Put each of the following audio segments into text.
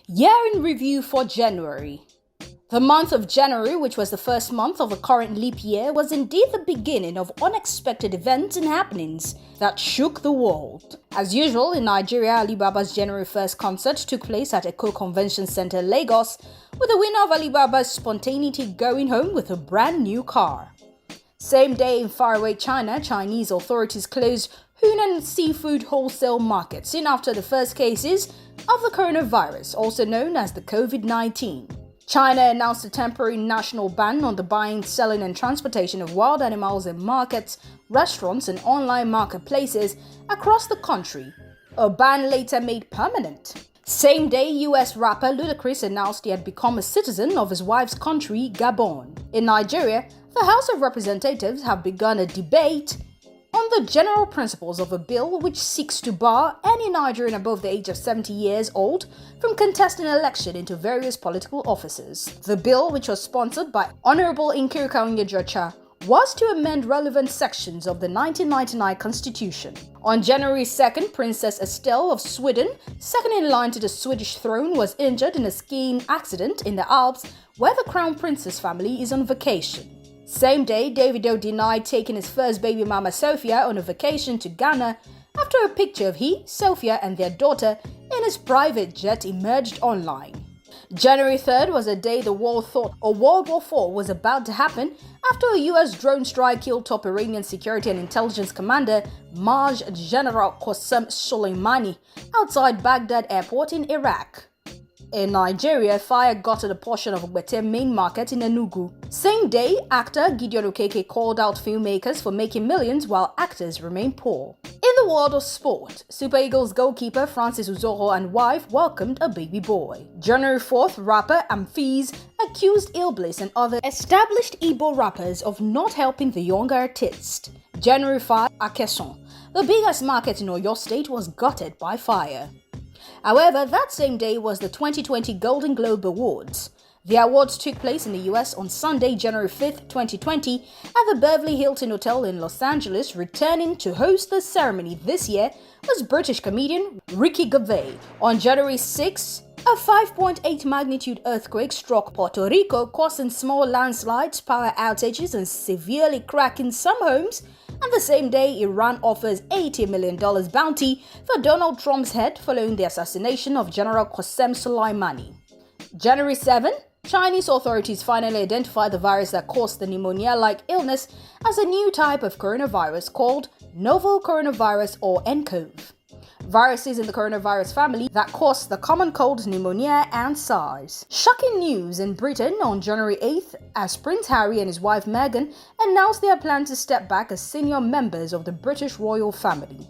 Year in review for January. The month of January, which was the first month of the current leap year, was indeed the beginning of unexpected events and happenings that shook the world. As usual, in Nigeria, Alibaba's January 1st concert took place at Eko Convention Center, Lagos, with the winner of Alibaba's spontaneity going home with a brand new car. Same day in faraway China, Chinese authorities closed Hunan seafood wholesale market soon after the first cases of the coronavirus, also known as the COVID-19. China announced a temporary national ban on the buying, selling and transportation of wild animals in markets, restaurants and online marketplaces across the country, a ban later made permanent. Same day, US rapper Ludacris announced he had become a citizen of his wife's country, Gabon. In Nigeria, the House of Representatives have begun a debate on the general principles of a bill which seeks to bar any Nigerian above the age of 70 years old from contesting election into various political offices. The bill, which was sponsored by Honorable Nkiruka Onyejocha, was to amend relevant sections of the 1999 Constitution. On January 2nd, Princess Estelle of Sweden, second in line to the Swedish throne, was injured in a skiing accident in the Alps where the Crown Prince's family is on vacation. Same day, Davido denied taking his first baby mama Sophia on a vacation to Ghana after a picture of he, Sophia and their daughter in his private jet emerged online. January 3rd was a day the world thought a World War IV was about to happen after a US drone strike killed top Iranian security and intelligence commander Maj General Qasem Soleimani outside Baghdad airport in Iraq. In Nigeria, fire gutted a portion of Ogbete main market in Enugu. Same day, actor Gideon Okeke called out filmmakers for making millions while actors remain poor. In the world of sport, Super Eagles goalkeeper Francis Uzoro and wife welcomed a baby boy. January 4th, rapper Amphis accused Illbliss and other established Igbo rappers of not helping the younger artist. January 5, Akeson, the biggest market in Oyo State, was gutted by fire. However, that same day was the 2020 Golden Globe Awards. The awards took place in the US on Sunday, January 5th, 2020, at the Beverly Hilton Hotel in Los Angeles. Returning to host the ceremony this year was British comedian Ricky Gervais. On January 6th, a 5.8 magnitude earthquake struck Puerto Rico, causing small landslides, power outages, and severely cracking some homes. And the same day, Iran offers $80 million bounty for Donald Trump's head following the assassination of General Qasem Soleimani. January 7, Chinese authorities finally identified the virus that caused the pneumonia-like illness as a new type of coronavirus called novel coronavirus or nCoV. Viruses in the coronavirus family that cause the common cold, pneumonia, and SARS. Shocking news in Britain on January 8th as Prince Harry and his wife Meghan announced their plan to step back as senior members of the British royal family.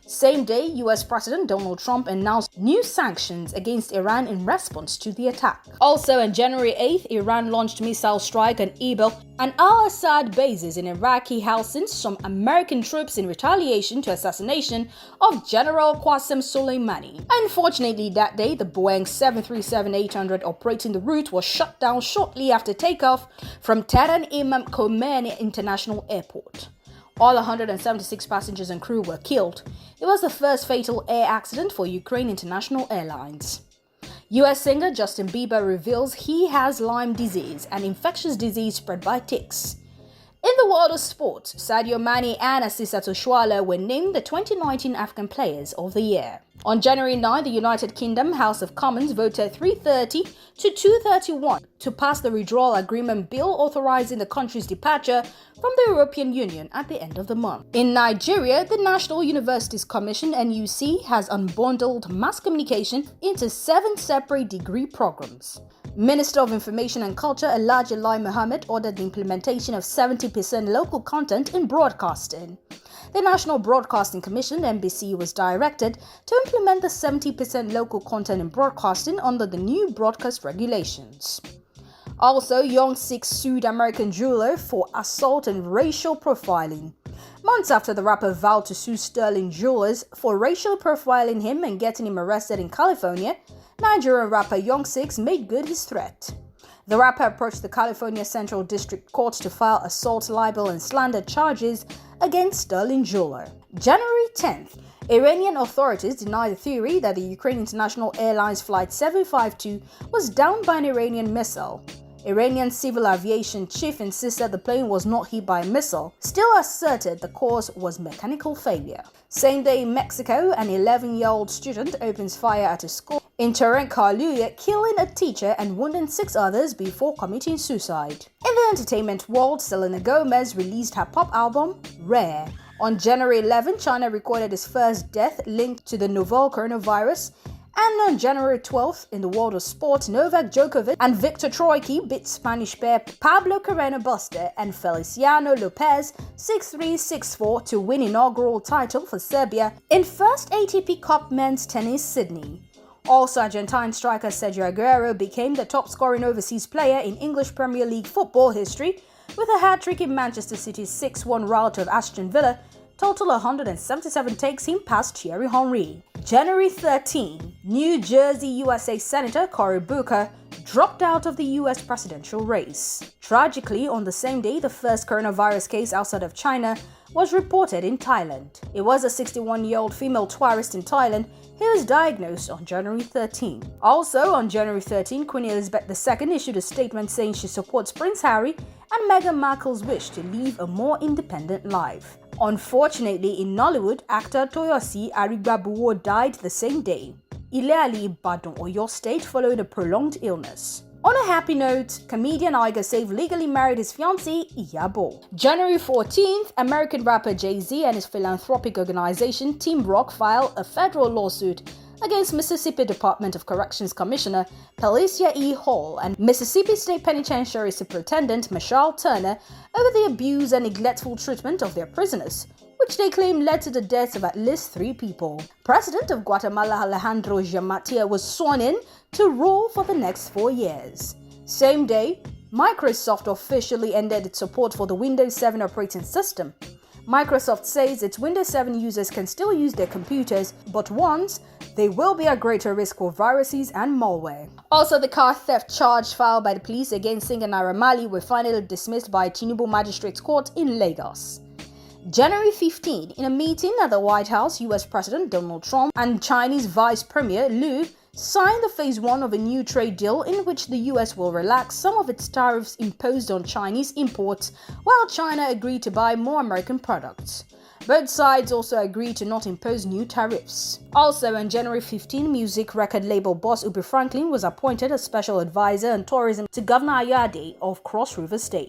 Same day, US President Donald Trump announced new sanctions against Iran in response to the attack. Also on January 8th, Iran launched missile strike on Erbil and al-Assad bases in Iraqi housing some American troops in retaliation to assassination of General Qasem Soleimani. Unfortunately, that day, the Boeing 737-800 operating the route was shut down shortly after takeoff from Tehran Imam Khomeini International Airport. All 176 passengers and crew were killed. It was the first fatal air accident for Ukraine International Airlines. US singer Justin Bieber reveals he has Lyme disease, an infectious disease spread by ticks. In the world of sports, Sadio Mane and Asisat Oshoala were named the 2019 African Players of the Year. On January 9, the United Kingdom House of Commons voted 330 to 231 to pass the withdrawal agreement bill authorizing the country's departure from the European Union at the end of the month. In Nigeria, the National Universities Commission (NUC) has unbundled mass communication into 7 separate degree programs. Minister of Information and Culture Alhaji Lai Mohammed ordered the implementation of 70% local content in broadcasting. The National Broadcasting Commission (NBC) was directed to implement the 70% local content in broadcasting under the new broadcast regulations. Also, Young Six sued American jeweler for assault and racial profiling. Months after the rapper vowed to sue Sterling Jewelers for racial profiling him and getting him arrested in California, Nigerian rapper Young Six made good his threat. The rapper approached the California Central District Court to file assault, libel, and slander charges against Sterling Jeweler. January 10th, Iranian authorities denied the theory that the Ukraine International Airlines Flight 752 was downed by an Iranian missile. Iranian civil aviation chief insisted the plane was not hit by a missile, still asserted the cause was mechanical failure. Same day in Mexico, an 11-year-old student opens fire at a school in Torrencarluya, killing a teacher and wounding 6 others before committing suicide. In the entertainment world, Selena Gomez released her pop album, Rare. On January 11, China recorded its first death linked to the novel coronavirus. And on January 12th, in the world of sport, Novak Djokovic and Victor Troicki beat Spanish pair Pablo Carreno Busta and Feliciano Lopez 6-3, 6-4 to win inaugural title for Serbia in first ATP Cup Men's Tennis Sydney. Also, Argentine striker Sergio Aguero became the top-scoring overseas player in English Premier League football history with a hat-trick in Manchester City's 6-1 rout of Aston Villa. Total 177 takes him past Thierry Henry. January 13, New Jersey, USA Senator Cory Booker dropped out of the US presidential race. Tragically, on the same day, the first coronavirus case outside of China was reported in Thailand. It was a 61-year-old female tourist in Thailand who was diagnosed on January 13. Also, on January 13, Queen Elizabeth II issued a statement saying she supports Prince Harry and Meghan Markle's wish to live a more independent life. Unfortunately, in Nollywood, actor Toyosi Arigbabuwo died the same day. Ile-Ali Ibadan, Oyo State, following a prolonged illness. On a happy note, comedian Iga Save legally married his fiancée, Iyabo. January 14th, American rapper Jay-Z and his philanthropic organization Team Rock filed a federal lawsuit against Mississippi Department of Corrections Commissioner Pelicia E. Hall and Mississippi State Penitentiary Superintendent Michelle Turner over the abuse and neglectful treatment of their prisoners, which they claim led to the deaths of at least 3 people. President of Guatemala Alejandro Giammatteo was sworn in to rule for the next 4 years. Same day, Microsoft officially ended its support for the Windows 7 operating system. Microsoft says its Windows 7 users can still use their computers, but once, they will be at greater risk for viruses and malware. Also, the car theft charge filed by the police against singer Naira Marley were finally dismissed by Tinubu Magistrates Court in Lagos. January 15, in a meeting at the White House, US President Donald Trump and Chinese Vice Premier Liu signed the Phase 1 of a new trade deal in which the US will relax some of its tariffs imposed on Chinese imports, while China agreed to buy more American products. Both sides also agreed to not impose new tariffs. Also, on January 15, music record label boss Ubi Franklin was appointed as special advisor on tourism to Governor Ayade of Cross River State.